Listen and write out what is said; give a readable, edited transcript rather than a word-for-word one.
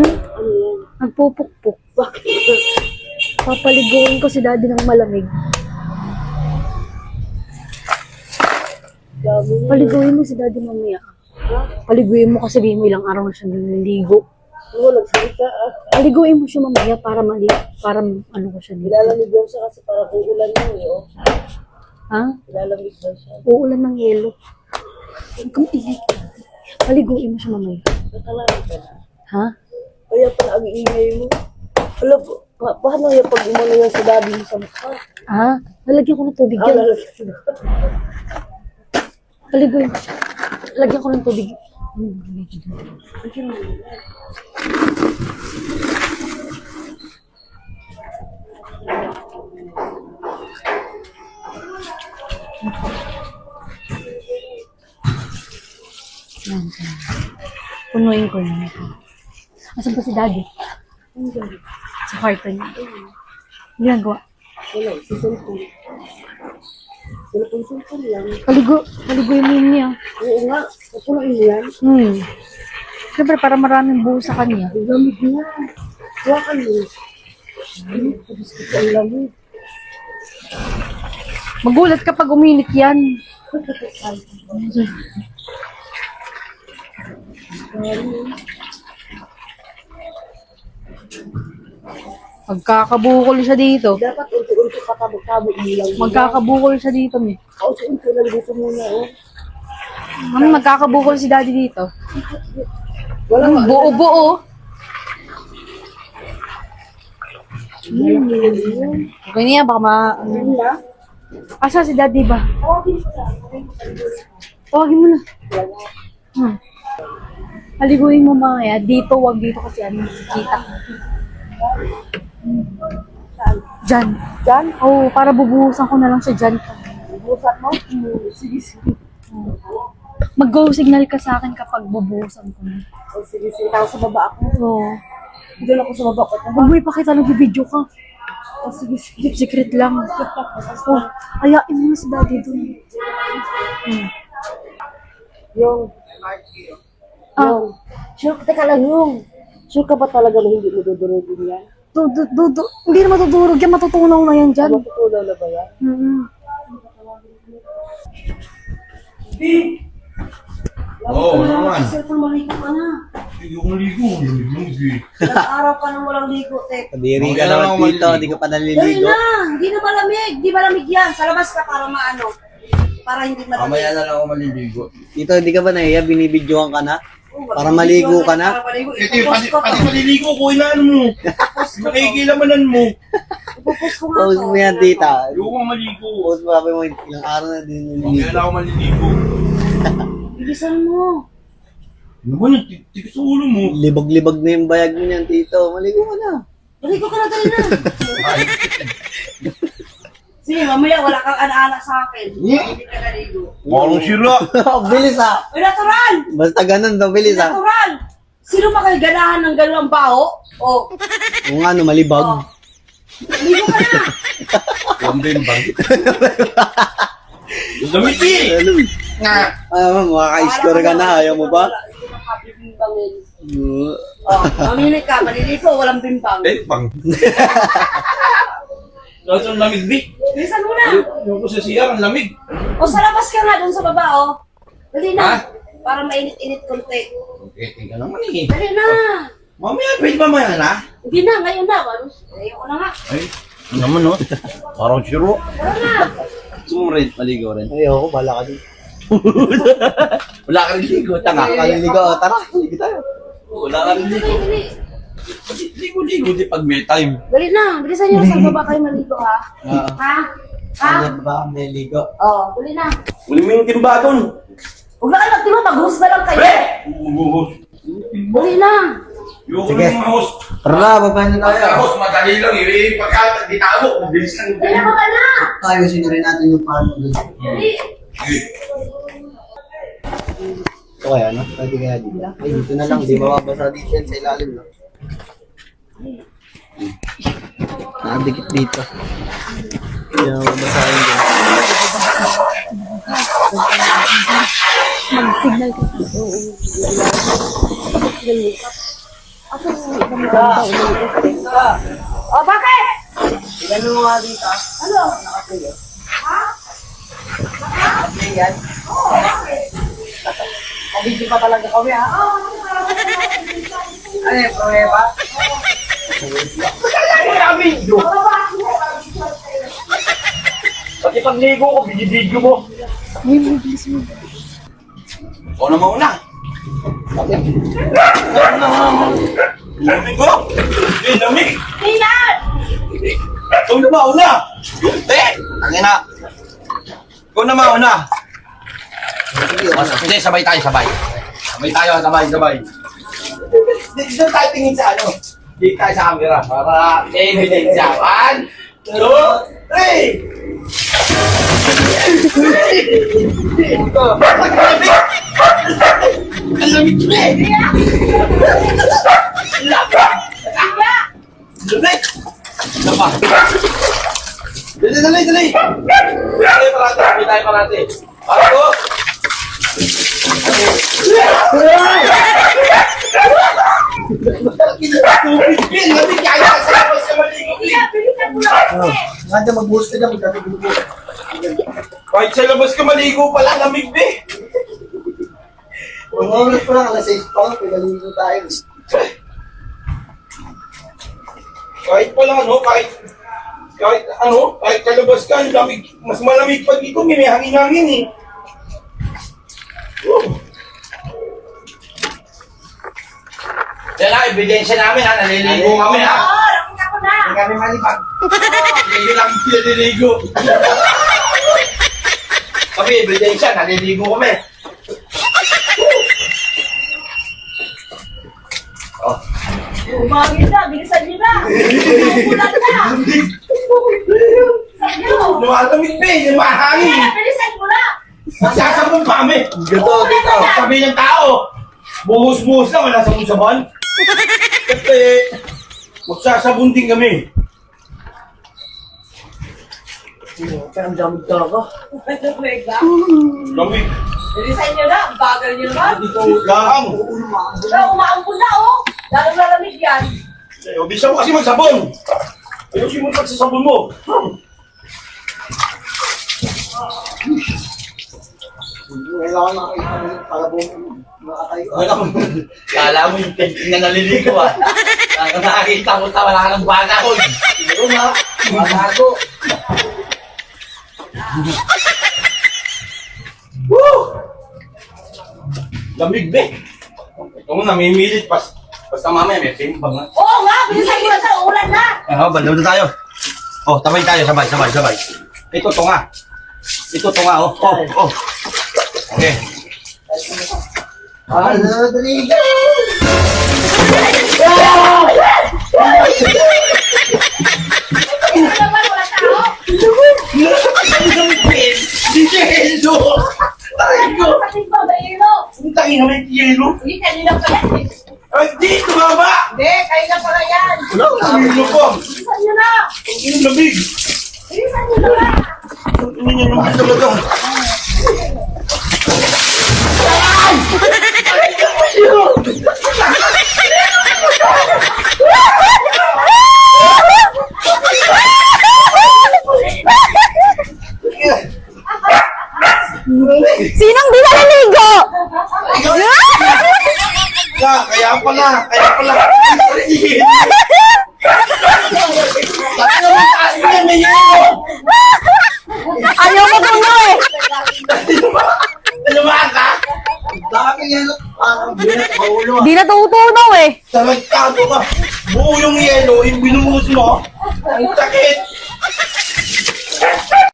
Ano yan? Nagpupukpuk. Bakit? Papaliguin ko si daddy ng malamig. Dami mo. Paliguin mo si daddy mamaya. Ha? Paliguin mo kasi mo ilang araw na siya nililigo. Oo, nagsalita ah. Paliguin mo siya mamaya para para ano ko siya dito. Nilalamig daw siya kasi parang uulan mo eh. Oh. Ha? Nilalamig daw siya. Uulan ng yelo. Huwag kang ilik. Paliguin mo siya mamaya. Nakalamig ka na. Ha? Kaya pala ang iingay mo. Alam, paano yung pag umano yan sa daddy mo sa mukha? Ha? Lalagyan ko ng tubig Ah, yan. lalagyan ko. Paliguin mo siya. Lalagyan ko ng tubig. Lagyan mo yun. Yan. Punuin ko yun. Asan pa si daddy? Sa kwarto niya. Ginagawa. Wala, si cellphone. Cellphone lang. Paliguin mo yun niya. Oo nga, kapunain mo yan. Siyempre, para maraming buo sa kanya. Ang lamig niya. Hawakan mo. Tapos ko ang lamig. Magulat kapag uminit yan. Magkakabukol siya dito. Dapat unti-unti patabog-tabog mo lang. Magkakabukol siya dito, mi. Unti-unti lang dito muna, oh. Mami, magkakabukol si daddy dito. Wala ka. Buo-buo. Yun. Okay niya, baka Yun na. Asa si daddy ba? Tawagin ko na. Tawagin mo na. Paliguin mo mamaya. Dito, wag dito kasi ano, kita. Saan? Diyan. Diyan? Oo, para bubuhusan ko na lang siya dyan. Busan mo? Sige, sige. Mag-go signal ka sa akin kapag bubuhusan ko na. Oh, sige, sige. Tapos sa baba ako. Oo. Doon ako sa baba ko. Huwag mo ipakita ng video ka. Oh, sige, sige. Secret lang. Oh, ayain mo na si daddy dun. Yung. Yung. Sure, teka lang yung. Sure ka ba talaga na hindi mo dudurugin yan? Hindi na matutulog yan. Matutunaw na yan dyan. Matutulaw na ba yan? Oo, naman. Sir, kung maligo ka na. Hindi ako maligo. Lamig eh. Ilang araw ka nang walang ligo, Tek. Kadiri ka Mamaya naman lang ako dito, maliligo. hindi ka pa Dali naliligo. na! Hindi na malamig. Di malamig yan. Sa labas ka para maano. Para hindi malamig. Mamaya na lang ako maliligo. Dito, hindi ka ba nahiya? Binibidyohan ka na? Oh, Para maligo ka na? Para maligo. Ito, Ipopost ko pati to. maliligo ko, inaan mo. Nakikilamanan mo. Ipopost ko nga Post to. mo yan, tita. Ayoko nga maligo. Post mo, sabi mo, ilang araw na din Mamaya naliligo. na ako maliligo. Bilisan mo. Ano ba yun? Tigas sa ulo mo. Libag-libag na yung bayag mo niyan, tito. Maligo ka na. Maligo ka na, dali na. Ay, Sige, mamaya wala kang ana-ana sa akin. Hindi ka naligo. parang sira. Bilis ah. Uy, natural! Basta ganun daw, bilis ah. Natural! Sino makaganahan ng gano'ng baho? Oh, Kung ano, malibag. maligo ka na. Lambing ba? Lamig eh. Nga. Makaka-score ka na, ayaw mo ba? Hindi mo kabibimbangin. Oh, mamili ka, maliligo, walang bimbang. Eh, pang. Tapos ang lamig, Vic. Bilisan mo na. Yung ko sa CR, ang lamig. O, sa labas ka nga dun sa baba, oh. Dali na. Ha? Para mainit-init konti. Okay, tingnan naman eh. Dali na. Mamaya, pwede mamaya na. Hindi na, ngayon na. Ayoko na nga. Ay, ano naman no? Parang siro. Tara na. Gusto mo rin, maligo rin. Ayoko, bala ka din. Wala ka rin ligo, tanga. Kaliligo, tara, ligo tayo. Wala ka rin ligo. Dali. Ligo-ligo di pag may time. Dali na. Bilisan nyo sa baba kayo maligo, ha? Ha? Ha? Ano ba, naliligo? Oh, dali na. Uli mo yung timba doon. Huwag na kayo magtima, mag-host na lang kayo. Pre! Bubuhos. Dali na. Yung Sige. mga host. Tara na, babahan na Basta tayo. host, madali lang eh. Pagka di tao, mabilis lang. Dali na, baka na. Tayo, rin natin yung farm doon. Dali. Ito kaya, no? Pwede kaya dito. Ay, dito na lang, di mababasa dito yan sa ilalim, no? Nakadikit dito. Hindi na mabasahin dyan. Mag-signal ka. Oh, bakit? Tignan mo nga dito. Ano? Nakatuyo. Okay, yan. Mabigyan pa talaga kami, ha? Ano yung pruweba? Pati pagligo ko, binibidyo mo. Ikaw na mauna. Lamig ko. Lamig. Tingnan! Ikaw na mauna. Hindi. Tangin na. Ikaw na mauna. Hindi, sabay tayo, sabay. Sabay tayo, sabay. Dito tayo tingin sa ano. Dito tayo sa camera para evidence siya. 1, 2, 3. Ang lamig ko eh! Lamig! Lapa! Dali! Dali tayo parate! Ako! Tubig din! Lamig! Kaya sa labas ka maligo! Bilisan mo na kasi. Nga magbuhos ka dyan, magkatubo. Kahit sa labas ka maligo pala, lamig din! Ang oras pa lang, alas 6 pa lang, pinaligo tayo. Kahit pala kahit kalabas ka, ang lamig, mas malamig pa dito, may hangin-hangin eh. Yan na, ebidensya namin ha, naliligo kami ha. Oo, nakita ko na. Hindi kami malipag. Hindi lang naliligo. Kami, ebidensya, naliligo kami. Oh. Umagin na, bilisan niyo na. Umulan na. Sa'yo. Lumalamig pa eh, mahangin. Kaya, bilisan mo na. Magsasabong pa kami. Gato, dito. Sabi ng tao, buhos-buhos na, wala sabon-sabon. Kasi, magsasabon din kami. Ang damig talaga. Lamig. Bilisan niyo na, ang bagal niyo naman. Dito lang. Umaambon na, oh. Lalong lalamig yan. O, bisa mo kasi magsabon. Ayusin mo pagsasabon mo. Kailangan nakakita mo para makatayo. Kala mo yung na naliligo ah. Nakakita mo ta, wala ka ng baga ko. Siguro na, magago. Woo! Lamig be. Ito mo namimilit basta mamaya may timbang ha. Oo nga, bilisan mo na sa ulan na. Baliw na tayo. Oh, tabay tayo, sabay. Ito tunga, oh. Okay. Dali. Ano naman, wala tao. Dito yelo! Tayo ko! Kapatid mo, may ilo. Ang tangin na may yelo! Hindi, kanina pa yan eh. Ay, dito baba! Hindi, kanina pala yan. Wala ang yelo ko! Bilisan niyo na. Ang lamig! Bilisan niyo na. Ang lamig talaga! Sinong di naliligo? Kaya pala! Sabi naman taas mo yan, may yelo! Ayaw mo puno eh. Lumaan ka? Dami yelo. Parang binat, maulo. Di natutunaw eh. Talagtado ka! Buo yung yelo, yung binuhos mo! Ang sakit!